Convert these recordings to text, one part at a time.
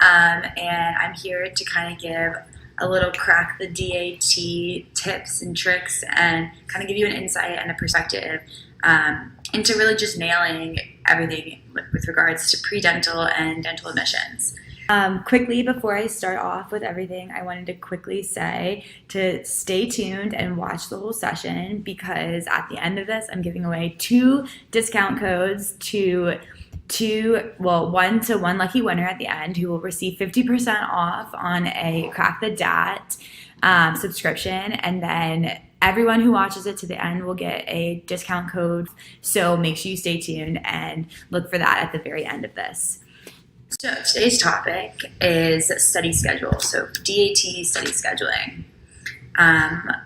And I'm here to kind of give a little crack the DAT tips and tricks and kind of give you an insight and a perspective into really just nailing everything with regards to pre-dental and dental admissions. Quickly, before I start off with everything, I wanted to quickly say to stay tuned and watch the whole session, because at the end of this, I'm giving away 2 discount codes to one lucky winner at the end who will receive 50% off on a Crack the DAT subscription, and then everyone who watches it to the end will get a discount code. So make sure you stay tuned and look for that at the very end of this. So today's topic is study schedule, so DAT study scheduling.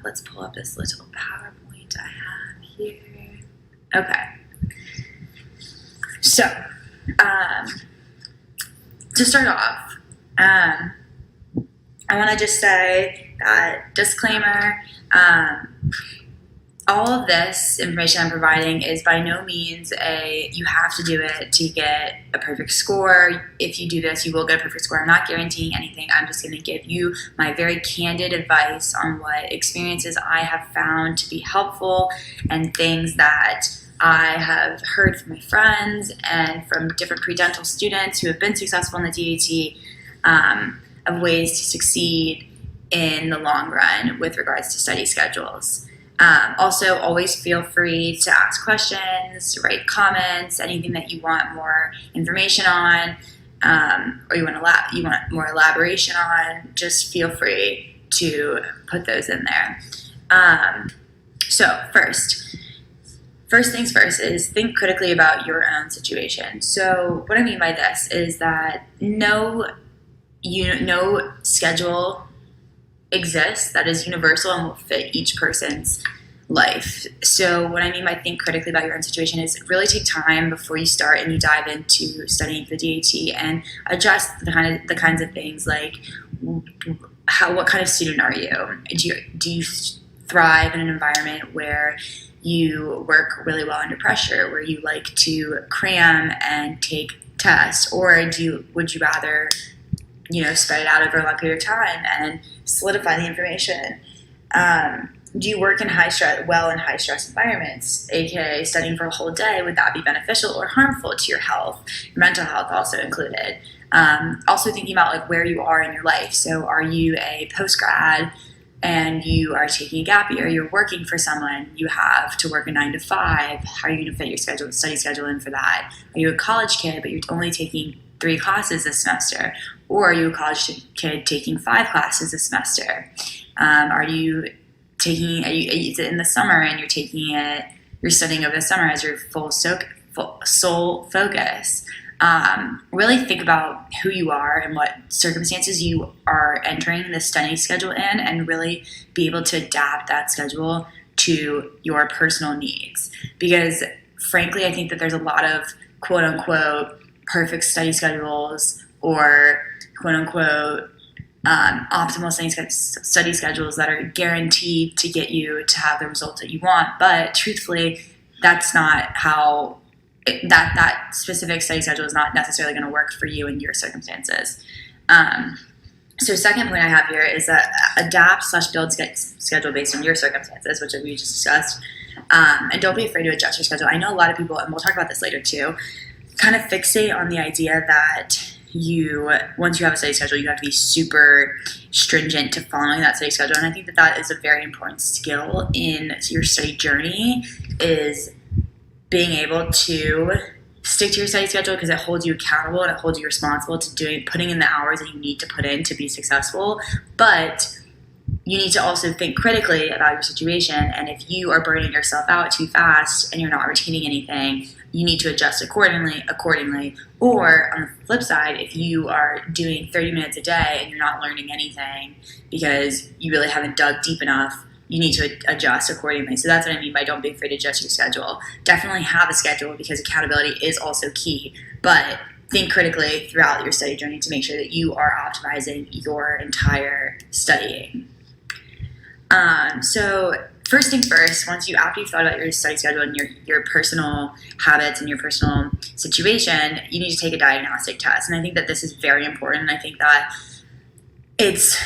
Let's pull up this little PowerPoint I have here. Okay. So, to start off, I want to just say that disclaimer, all of this information I'm providing is by no means you have to do it to get a perfect score. If you do this, you will get a perfect score. I'm not guaranteeing anything. I'm just going to give you my very candid advice on what experiences I have found to be helpful and things that I have heard from my friends and from different pre-dental students who have been successful in the DAT of ways to succeed in the long run with regards to study schedules. Also, always feel free to ask questions, write comments, anything that you want more information on, or you want more elaboration on. Just feel free to put those in there. So first things first is think critically about your own situation. So what I mean by this is that no schedule exists that is universal and will fit each person's life. So what I mean by think critically about your own situation is really take time before you start and you dive into studying for the DAT and adjust the kinds of things like what kind of student are you? Do you thrive in an environment where you work really well under pressure, where you like to cram and take tests, or would you rather spread it out over a long period of time and solidify the information? Do you work in high stress environments, aka studying for a whole day? Would that be beneficial or harmful to your health, your mental health also included? Also thinking about where you are in your life. So are you a post-grad and you are taking a gap year, you're working for someone, you have to work a 9 to 5. How are you going to fit your study schedule in for that? Are you a college kid but you're only taking 3 classes this semester? Or are you a college kid taking 5 classes this semester? Are you is it in the summer and you're studying over the summer as your full sole focus? Really think about who you are and what circumstances you are entering the study schedule in, and really be able to adapt that schedule to your personal needs. Because frankly, I think that there's a lot of quote unquote perfect study schedules or quote unquote optimal study schedules that are guaranteed to get you to have the results that you want. But truthfully, that's not how that specific study schedule is not necessarily going to work for you in your circumstances. So second point I have here is that adapt/build schedule based on your circumstances, which we just discussed. And don't be afraid to adjust your schedule. I know a lot of people, and we'll talk about this later too, kind of fixate on the idea that once you have a study schedule, you have to be super stringent to following that study schedule. And I think that is a very important skill in your study journey, is being able to stick to your study schedule, because it holds you accountable and it holds you responsible to putting in the hours that you need to put in to be successful. But you need to also think critically about your situation, and if you are burning yourself out too fast and you're not retaining anything, you need to adjust accordingly. Or on the flip side, if you are doing 30 minutes a day and you're not learning anything because you really haven't dug deep enough, you need to adjust accordingly. So that's what I mean by don't be afraid to adjust your schedule. Definitely have a schedule, because accountability is also key, but think critically throughout your study journey to make sure that you are optimizing your entire studying. So first thing first, after you've thought about your study schedule and your personal habits and your personal situation, you need to take a diagnostic test. And I think that this is very important. I think that it's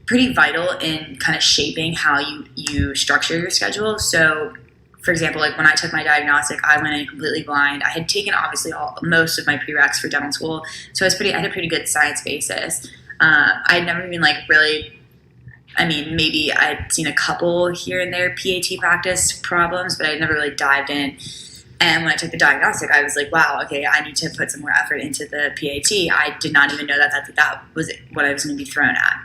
pretty vital in kind of shaping how you structure your schedule. So, for example, like when I took my diagnostic, I went in completely blind. I had taken obviously most of my prereqs for dental school, so I had a pretty good science basis. I'd never even maybe I'd seen a couple here and there PAT practice problems, but I'd never really dived in. And when I took the diagnostic, I was like, wow, okay, I need to put some more effort into the PAT. I did not even know that was what I was going to be thrown at.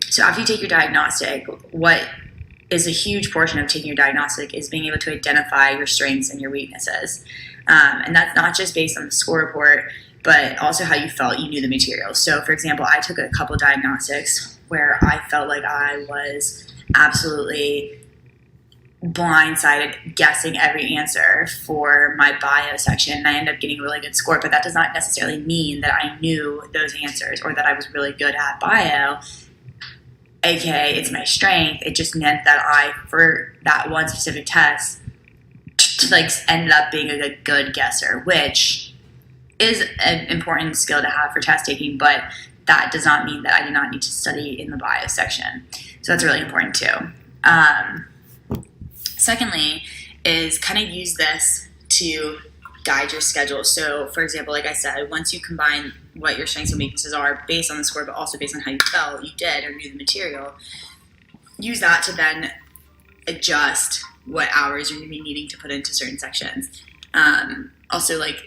So after you take your diagnostic, what is a huge portion of taking your diagnostic is being able to identify your strengths and your weaknesses. And that's not just based on the score report, but also how you felt you knew the material. So, for example, I took a couple diagnostics where I felt like I was absolutely blindsided guessing every answer for my bio section, and I ended up getting a really good score, but that does not necessarily mean that I knew those answers or that I was really good at bio, aka it's my strength. It just meant that for that one specific test, ended up being a good guesser, which is an important skill to have for test taking, but that does not mean that I did not need to study in the bio section. So that's really important too. Secondly, is kind of use this to guide your schedule. So, for example, like I said, once you combine what your strengths and weaknesses are based on the score, but also based on how you felt you did or knew the material, use that to then adjust what hours you're going to be needing to put into certain sections. Also, like,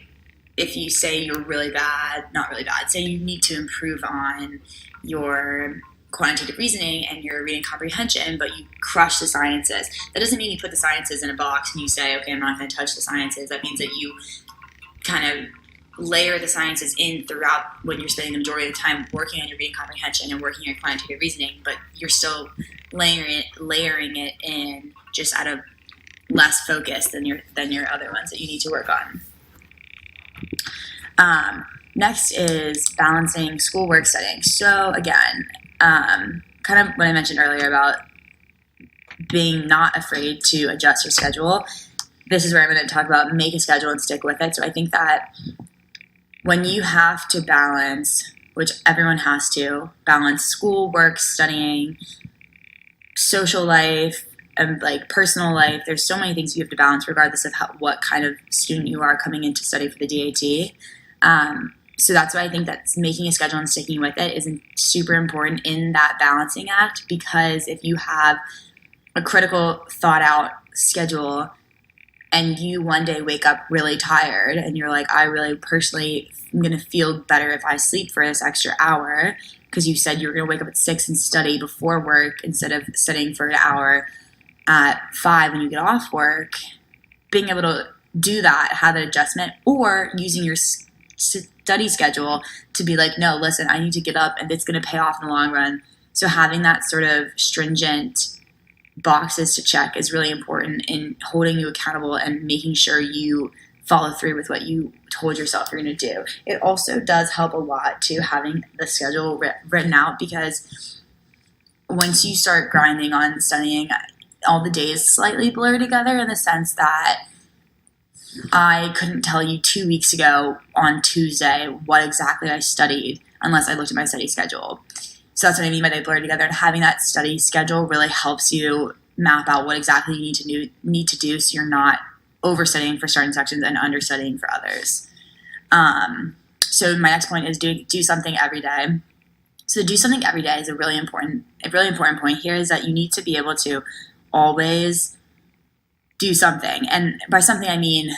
if you say you're really bad, not really bad, say you need to improve on your quantitative reasoning and your reading comprehension, but you crush the sciences. That doesn't mean you put the sciences in a box and you say, okay, I'm not going to touch the sciences. That means that you kind of layer the sciences in throughout when you're spending the majority of the time working on your reading comprehension and working on your quantitative reasoning, but you're still layering it in just at a less focus than your other ones that you need to work on. Next is balancing schoolwork studying. So again, kind of what I mentioned earlier about being not afraid to adjust your schedule. This is where I'm going to talk about make a schedule and stick with it. So I think that when you have to balance, which everyone has to, balance school, work, studying, social life, and like personal life, there's so many things you have to balance regardless of what kind of student you are coming in to study for the DAT. So that's why I think that making a schedule and sticking with it is super important in that balancing act, because if you have a critical, thought out schedule and you one day wake up really tired and you're like, I really personally am going to feel better if I sleep for this extra hour, because you said you were going to wake up at 6 and study before work instead of studying for an hour at 5 when you get off work, being able to do that, have an adjustment, or using your study schedule to be like, no, listen, I need to get up and it's going to pay off in the long run. So having that sort of stringent boxes to check is really important in holding you accountable and making sure you follow through with what you told yourself you're going to do. It also does help a lot to having the schedule written out, because once you start grinding on studying, all the days slightly blur together in the sense that I couldn't tell you 2 weeks ago on Tuesday what exactly I studied unless I looked at my study schedule. So that's what I mean by they blur together. And having that study schedule really helps you map out what exactly you need to do so you're not overstudying for certain sections and understudying for others. So my next point is do something every day. So do something every day is a really important point here, is that you need to be able to always do something. And by something, I mean,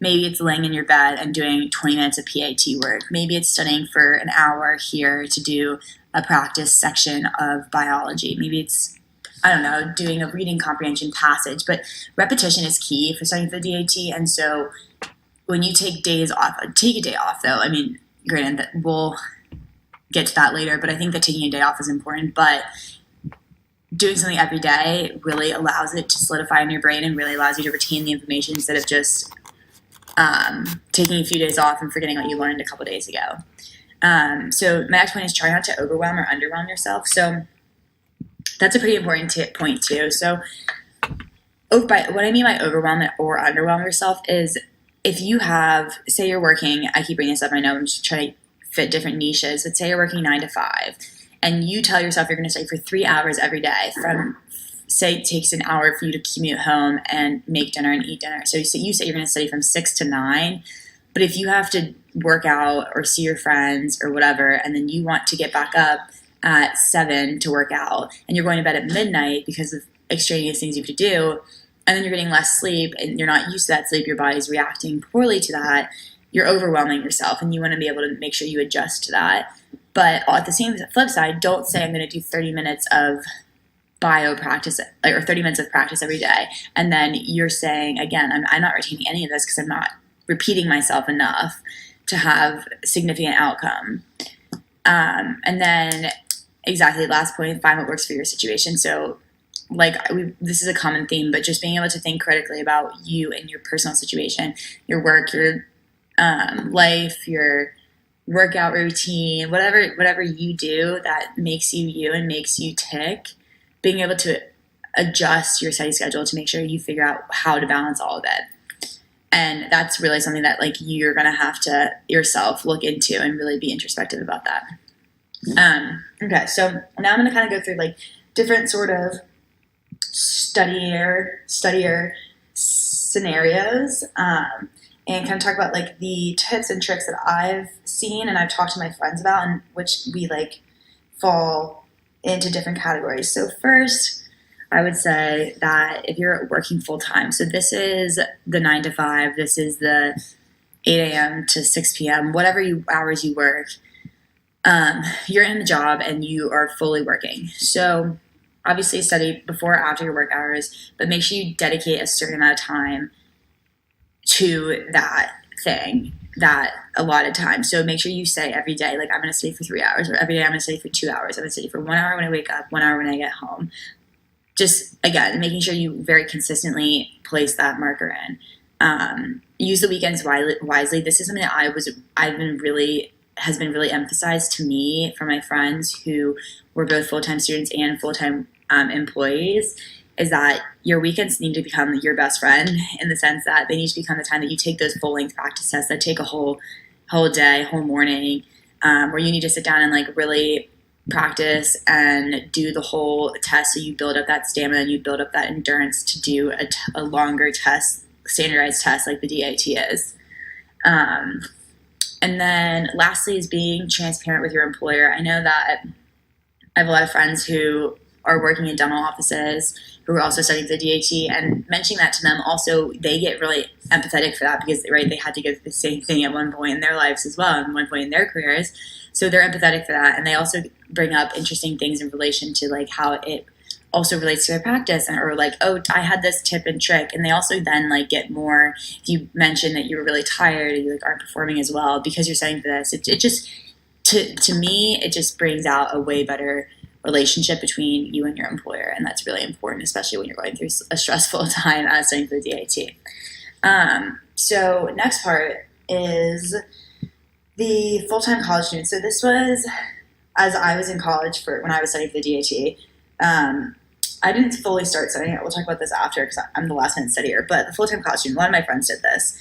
maybe it's laying in your bed and doing 20 minutes of PAT work. Maybe it's studying for an hour here to do a practice section of biology. Maybe it's, I don't know, doing a reading comprehension passage. But repetition is key for studying for the DAT. And so when you take days off, take a day off though. I mean, granted, we'll get to that later, but I think that taking a day off is important. But doing something every day really allows it to solidify in your brain and really allows you to retain the information instead of just taking a few days off and forgetting what you learned a couple days ago. So my next point is try not to overwhelm or underwhelm yourself. So that's a pretty important point too. So what I mean by overwhelm or underwhelm yourself is if you have, say you're working, I keep bringing this up, I know I'm just trying to fit different niches, but say you're working 9 to 5 and you tell yourself you're going to study for 3 hours every day from, say it takes an hour for you to commute home and make dinner and eat dinner. So you say you're going to study from 6 to 9, but if you have to work out or see your friends or whatever, and then you want to get back up at 7 to work out, and you're going to bed at midnight because of extraneous things you have to do, and then you're getting less sleep and you're not used to that sleep, your body's reacting poorly to that, you're overwhelming yourself, and you want to be able to make sure you adjust to that. But at the same flip side, don't say I'm going to do 30 minutes of bio practice or 30 minutes of practice every day, and then you're saying, again, I'm not retaining any of this because I'm not repeating myself enough to have significant outcome. And then exactly, last point, find what works for your situation. So this is a common theme, but just being able to think critically about you and your personal situation, your work, your life, your workout routine, whatever you do that makes you you and makes you tick, being able to adjust your study schedule to make sure you figure out how to balance all of it. And that's really something that you're going to have to yourself look into and really be introspective about that. Okay, so now I'm going to kind of go through different sort of studier scenarios, and kind of talk about the tips and tricks that I've seen and I've talked to my friends about, and which we fall into different categories. So first, I would say that if you're working full time, so this is the 9 to 5, this is the 8 a.m. to 6 p.m., whatever hours you work, you're in the job and you are fully working. So obviously study before or after your work hours, but make sure you dedicate a certain amount of time to that thing, that allotted time. So make sure you say every day, I'm going to study for 3 hours, or every day I'm going to study for 2 hours. I'm going to study for 1 hour when I wake up, 1 hour when I get home. Just, again, making sure you very consistently place that marker in. Use the weekends wisely. This is something that has been really emphasized to me from my friends who were both full-time students and full-time employees, is that your weekends need to become your best friend, in the sense that they need to become the time that you take those full-length practice tests that take a whole day, whole morning, where you need to sit down and really practice and do the whole test, so you build up that stamina and you build up that endurance to do a longer test, standardized test like the DAT is. And then lastly is being transparent with your employer. I know that I have a lot of friends who are working in dental offices who are also studying the DAT, and mentioning that to them, also they get really empathetic for that, because they had to go through the same thing at one point in their lives as well, at one point in their careers. So they're empathetic for that, and they also bring up interesting things in relation to how it also relates to their practice, or oh, I had this tip and trick, and they also then get more. If you mention that you were really tired, you aren't performing as well because you're studying for this, it just to me it just brings out a way better relationship between you and your employer, and that's really important, especially when you're going through a stressful time studying for the DAT. So next part is the full-time college student. So this was as I was in college when I was studying for the DAT. I didn't fully start studying it. We'll talk about this after because I'm the last minute studier. But the full-time college student, one of my friends did this.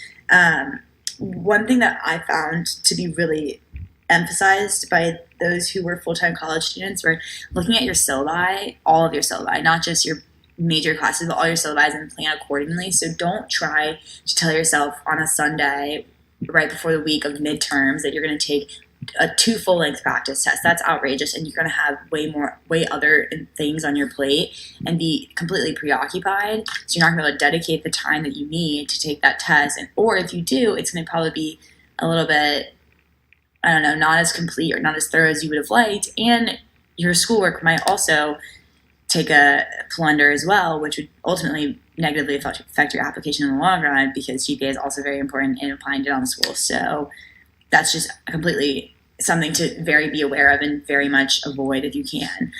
One thing that I found to be really emphasized by those who were full-time college students were looking at your syllabi, all of your syllabi, not just your major classes, but all your syllabi, and plan accordingly. So don't try to tell yourself on a Sunday right before the week of midterms that you're going to take 2 full-length practice tests. That's outrageous, and you're going to have way other things on your plate and be completely preoccupied. So you're not going to be able to dedicate the time that you need to take that test, or if you do, it's going to probably be a little bit, I don't know, not as complete or not as thorough as you would have liked, and your schoolwork might also take a plunder as well, which would ultimately negatively affect your application in the long run, because GPA is also very important in applying to dental school. So that's just completely something to be aware of and very much avoid if you can.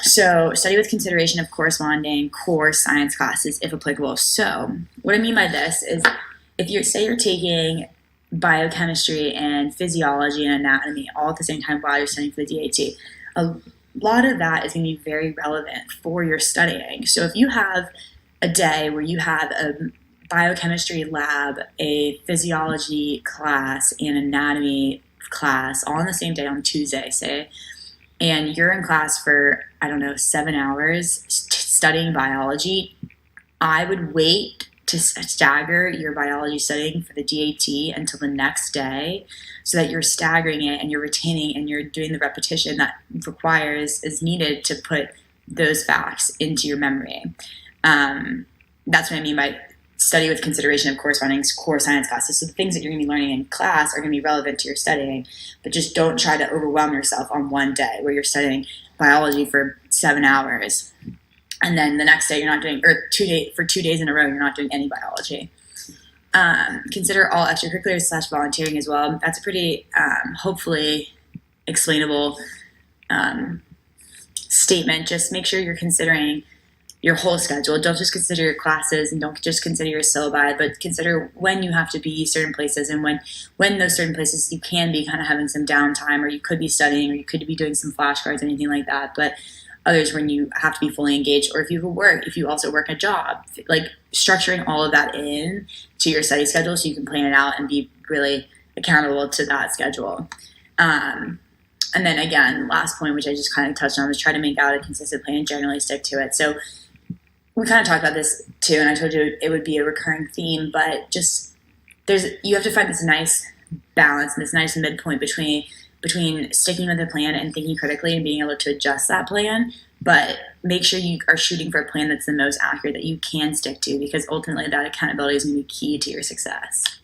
So study with consideration of corresponding core science classes if applicable. So what I mean by this is, if you're taking biochemistry and physiology and anatomy all at the same time while you're studying for the DAT, a lot of that is going to be very relevant for your studying. So if you have a day where you have a biochemistry lab, a physiology class, and anatomy class all on the same day on Tuesday, say, and you're in class for, I don't know, 7 hours studying biology, I would wait to stagger your biology studying for the DAT until the next day so that you're staggering it and you're retaining and you're doing the repetition that is needed to put those facts into your memory. That's what I mean by study with consideration of corresponding core science classes. So the things that you're going to be learning in class are going to be relevant to your studying, but just don't try to overwhelm yourself on one day where you're studying biology for 7 hours. And then the next day you're not doing, or 2 days in a row, you're not doing any biology. Consider all extracurriculars / volunteering as well. That's a pretty, hopefully explainable statement. Just make sure you're considering your whole schedule. Don't just consider your classes and don't just consider your syllabi, but consider when you have to be certain places and when those certain places you can be kind of having some downtime, or you could be studying, or you could be doing some flashcards, anything like that. But others when you have to be fully engaged, or if you also work a job, like structuring all of that in to your study schedule so you can plan it out and be really accountable to that schedule. And then again, last point, which I just kind of touched on, was try to make out a consistent plan and generally stick to it. So we kind of talked about this too, and I told you it would be a recurring theme, but just you have to find this nice balance and this nice midpoint between sticking with the plan and thinking critically and being able to adjust that plan, but make sure you are shooting for a plan that's the most accurate that you can stick to, because ultimately that accountability is going to be key to your success.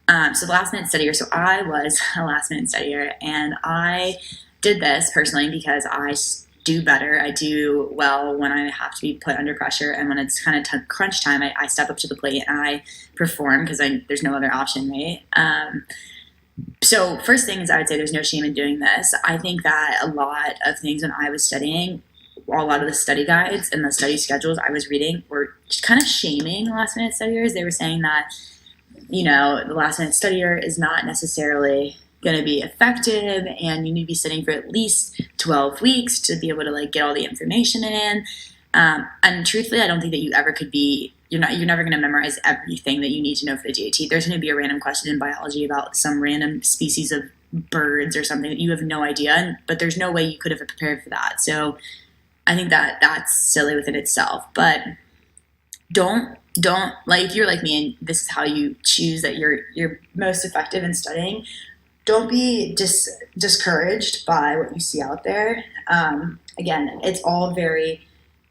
So the last minute studier. So I was a last minute studier, and I did this personally because I do better. I do well when I have to be put under pressure, and when it's kind of crunch time, I step up to the plate and I perform because there's no other option, right? So first thing is, I would say there's no shame in doing this. I think that a lot of things when I was studying, a lot of the study guides and the study schedules I was reading were just kind of shaming last minute studiers. They were saying that, the last minute studier is not necessarily going to be effective, and you need to be studying for at least 12 weeks to be able to get all the information in. And truthfully, I don't think that you ever could be. You're never going to memorize everything that you need to know for the DAT. There's going to be a random question in biology about some random species of birds or something that you have no idea, but there's no way you could have prepared for that. So I think that that's silly within itself. But don't if you're like me and this is how you choose that you're most effective in studying, don't be discouraged by what you see out there. Again, it's all very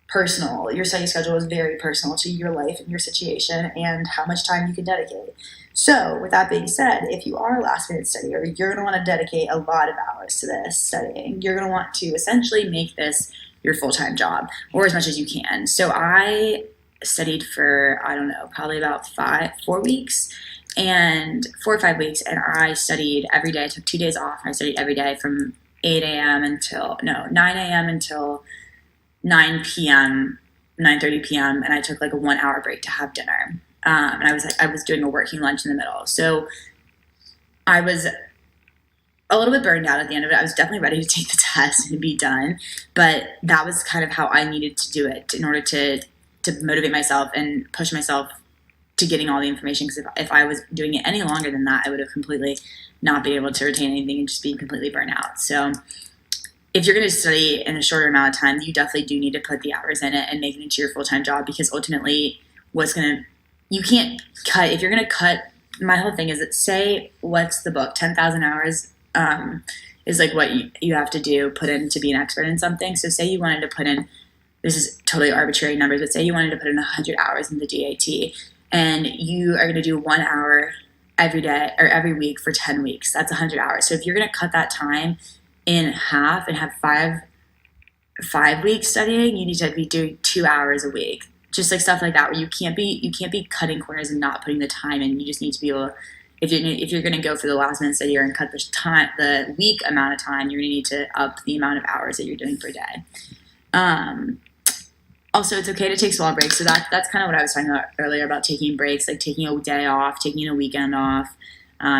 personal. Your study schedule is very personal to your life and your situation and how much time you can dedicate. So with that being said, if you are a last minute studier, you're going to want to dedicate a lot of hours to this studying. You're going to want to essentially make this your full-time job, or as much as you can. So I studied for, I don't know, probably about 4 weeks and 4 or 5 weeks. And I studied every day. I took 2 days off. I studied every day from 9 a.m. until 9 p.m., 9:30 p.m. And I took a 1 hour break to have dinner. And I was doing a working lunch in the middle. So I was a little bit burned out at the end of it. I was definitely ready to take the test and be done, but that was kind of how I needed to do it in order to motivate myself and push myself to getting all the information. Because if I was doing it any longer than that, I would have completely not been able to retain anything and just be completely burnt out. So if you're going to study in a shorter amount of time, you definitely do need to put the hours in it and make it into your full-time job, because ultimately you can't cut. If you're going to cut, my whole thing is that, say, what's the book? 10,000 hours is what you have to put in to be an expert in something. So say you wanted to put in, this is totally arbitrary numbers, but say you wanted to put in 100 hours in the DAT, and you are going to do 1 hour every day or every week for 10 weeks. That's 100 hours. So if you're going to cut that time in half and have five weeks studying, you need to be doing 2 hours a week. Just stuff like that, where you can't be cutting corners and not putting the time in. You just need to be able, if you're going to go for the last minute study and cut the week amount of time, you're going to need to up the amount of hours that you're doing per day. Also, it's okay to take small breaks. So that's kind of what I was talking about earlier about taking breaks, like taking a day off, taking a weekend off,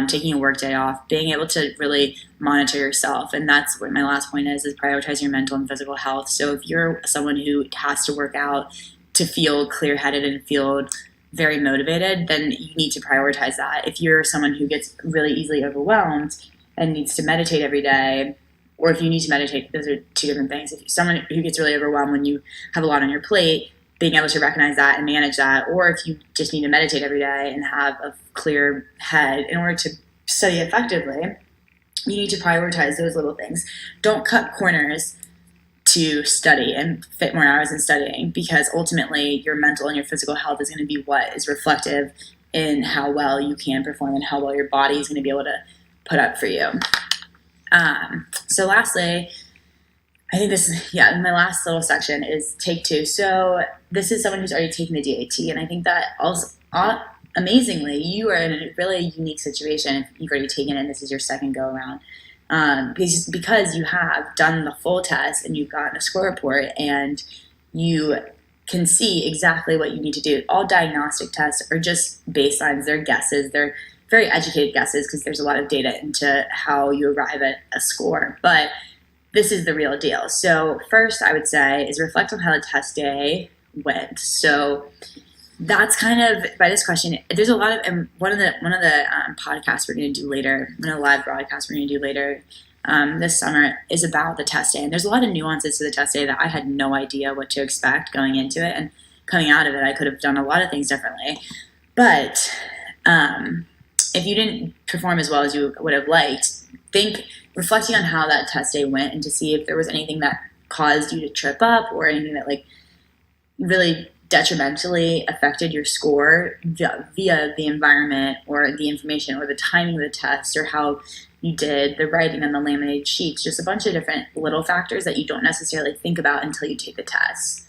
taking a work day off, being able to really monitor yourself. And that's what my last point is prioritize your mental and physical health. So if you're someone who has to work out to feel clear-headed and feel very motivated, then you need to prioritize that. If you're someone who gets really easily overwhelmed and needs to meditate every day, or if you need to meditate, those are two different things. If you're someone who gets really overwhelmed when you have a lot on your plate, being able to recognize that and manage that, or if you just need to meditate every day and have a clear head in order to study effectively, you need to prioritize those little things. Don't cut corners to study and fit more hours in studying, because ultimately your mental and your physical health is going to be what is reflective in how well you can perform and how well your body is going to be able to put up for you. So lastly, I think this is, my last little section is take two. So this is someone who's already taken the DAT, and I think that also, amazingly, you are in a really unique situation if you've already taken it and this is your second go around. Because you have done the full test and you've gotten a score report and you can see exactly what you need to do. All diagnostic tests are just baselines. They're guesses. They're very educated guesses because there's a lot of data into how you arrive at a score. But this is the real deal. So first, I would say, is reflect on how the test day went. So that's kind of, by this question, there's a lot of, and one of the podcasts we're going to do later, one of the live broadcasts we're going to do later this summer is about the test day. And there's a lot of nuances to the test day that I had no idea what to expect going into it. And coming out of it, I could have done a lot of things differently. But if you didn't perform as well as you would have liked, reflecting on how that test day went and to see if there was anything that caused you to trip up or anything that like really detrimentally affected your score via the environment or the information or the timing of the test or how you did the writing on the laminated sheets, just a bunch of different little factors that you don't necessarily think about until you take the test.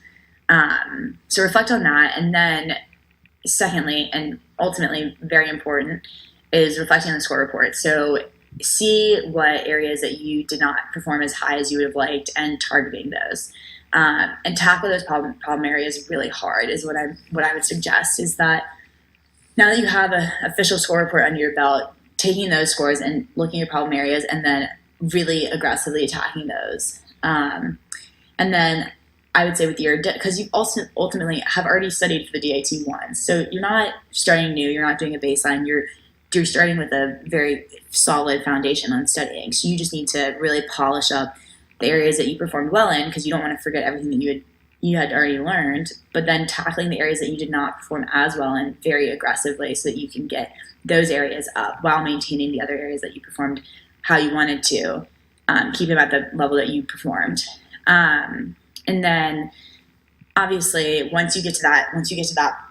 So reflect on that. And then secondly, and ultimately very important, is reflecting on the score report. So see what areas that you did not perform as high as you would have liked and targeting those. And tackle those problem areas really hard is what I would suggest, is that now that you have an official score report under your belt, taking those scores and looking at problem areas and then really aggressively attacking those. And then I would say with your, because you also ultimately have already studied for the DAT once. So you're not starting new, you're not doing a baseline, you're starting with a very solid foundation on studying. So you just need to really polish up the areas that you performed well in, because you don't want to forget everything that you had already learned, but then tackling the areas that you did not perform as well in very aggressively so that you can get those areas up while maintaining the other areas that you performed how you wanted to, keep them at the level that you performed. And then obviously once you get to that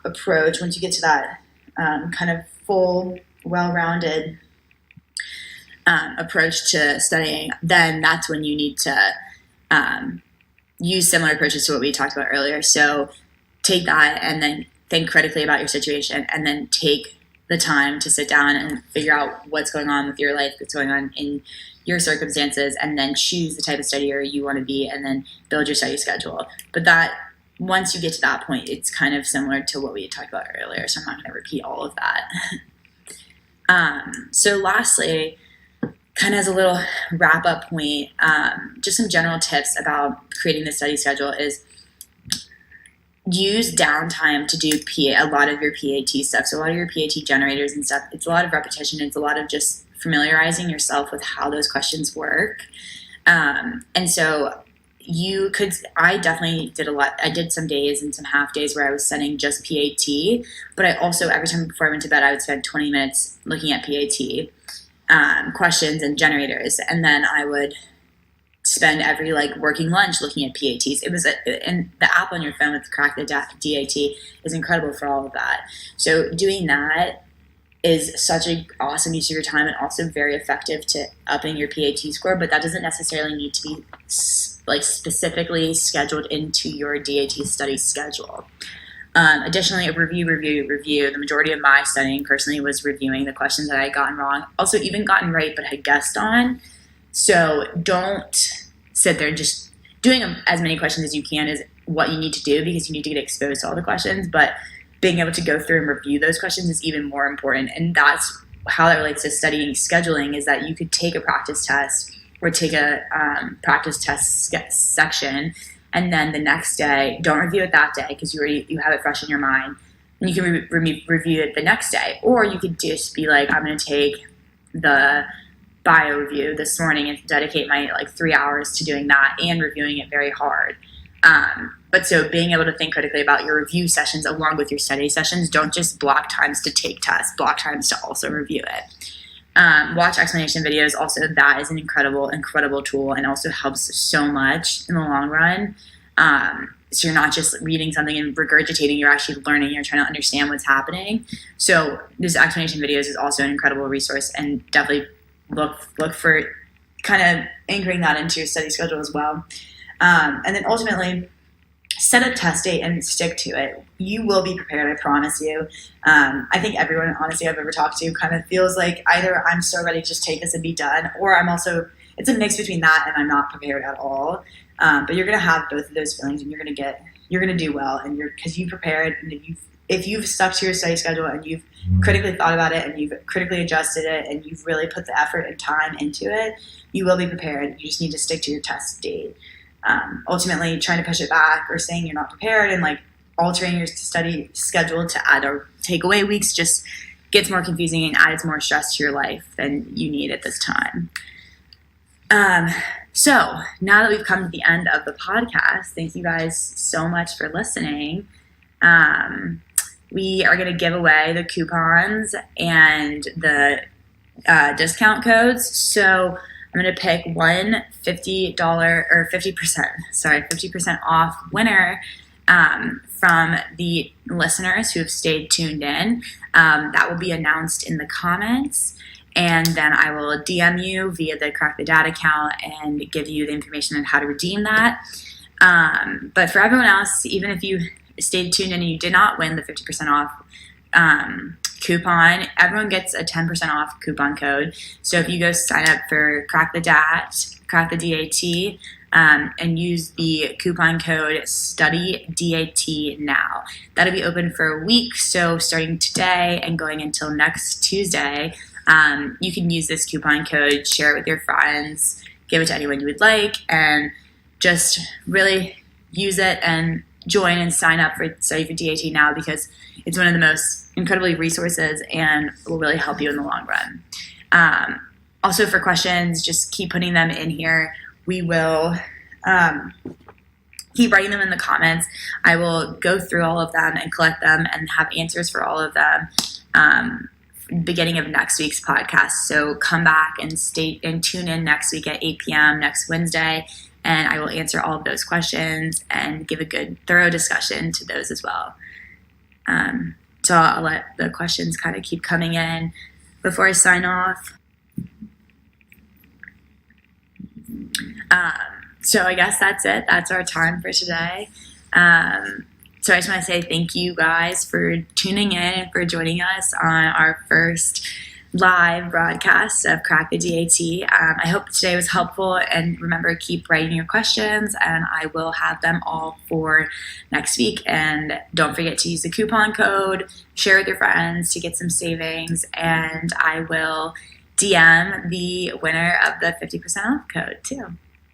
approach, once you get to that kind of full, well-rounded approach to studying, then that's when you need to use similar approaches to what we talked about earlier. So take that and then think critically about your situation, and then take the time to sit down and figure out what's going on with your life, what's going on in your circumstances, and then choose the type of studier you want to be, and then build your study schedule. But that, once you get to that point, it's kind of similar to what we had talked about earlier, so I'm not going to repeat all of that. So lastly, kind of as a little wrap-up point, just some general tips about creating the study schedule is use downtime to do a lot of your PAT stuff. So a lot of your PAT generators and stuff, it's a lot of repetition. It's a lot of just familiarizing yourself with how those questions work. And so I definitely did a lot. I did some days and some half days where I was studying just PAT, but I also, every time before I went to bed, I would spend 20 minutes looking at PAT questions and generators, and then I would spend every working lunch looking at PATs. It was and the app on your phone with Crack the DAT is incredible for all of that. So doing that is such an awesome use of your time and also very effective to upping your PAT score, but that doesn't necessarily need to be specifically scheduled into your DAT study schedule. Additionally, review. The majority of my studying personally was reviewing the questions that I had gotten wrong, also even gotten right but had guessed on. So don't sit there just doing as many questions as you can is what you need to do, because you need to get exposed to all the questions, but being able to go through and review those questions is even more important. And that's how that relates to studying scheduling, is that you could take a practice test or take a practice test section, and then the next day, don't review it that day because you have it fresh in your mind. and you can review it the next day. Or you could just be like, I'm going to take the bio review this morning and dedicate my 3 hours to doing that and reviewing it very hard. But so being able to think critically about your review sessions along with your study sessions, don't just block times to take tests, block times to also review it. Watch explanation videos. Also, that is an incredible tool and also helps so much in the long run. So you're not just reading something and regurgitating, you're actually learning, you're trying to understand what's happening. So this explanation videos is also an incredible resource, and definitely look for kind of anchoring that into your study schedule as well. And then ultimately, set a test date and stick to it. You will be prepared, I promise you. I think everyone, honestly, I've ever talked to kind of feels like either I'm so ready to just take this and be done, or it's a mix between that and I'm not prepared at all. But you're going to have both of those feelings, and you're going to do well, and because you prepared, and if you've stuck to your study schedule and you've critically thought about it and you've critically adjusted it and you've really put the effort and time into it, you will be prepared. You just need to stick to your test date. Ultimately, trying to push it back or saying you're not prepared and altering your study schedule to add or take away weeks just gets more confusing and adds more stress to your life than you need at this time. So now that we've come to the end of the podcast, thank you guys so much for listening. We are going to give away the coupons and the discount codes. So I'm going to pick one $50 or 50% off winner from the listeners who have stayed tuned in. That will be announced in the comments. And then I will DM you via the Crack the DAT account and give you the information on how to redeem that. But for everyone else, even if you stayed tuned in and you did not win the 50% off coupon, everyone gets a 10% off coupon code. So if you go sign up for Crack the DAT, and use the coupon code STUDYDAT now. That'll be open for a week. So starting today and going until next Tuesday, you can use this coupon code, share it with your friends, give it to anyone you would like, and just really use it and join and sign up for Study for DAT now, because it's one of the most incredibly resources and will really help you in the long run. Also for questions, just keep putting them in here. We will keep writing them in the comments. I will go through all of them and collect them and have answers for all of them beginning of next week's podcast. So come back and tune in next week at 8 p.m. next Wednesday, and I will answer all of those questions and give a good, thorough discussion to those as well. So I'll let the questions kind of keep coming in before I sign off. So I guess that's it. That's our time for today. So I just want to say thank you guys for tuning in and for joining us on our first live broadcast of Crack the DAT. I hope today was helpful, and remember, keep writing your questions and I will have them all for next week. And don't forget to use the coupon code, share with your friends to get some savings, and I will DM the winner of the 50% off code too.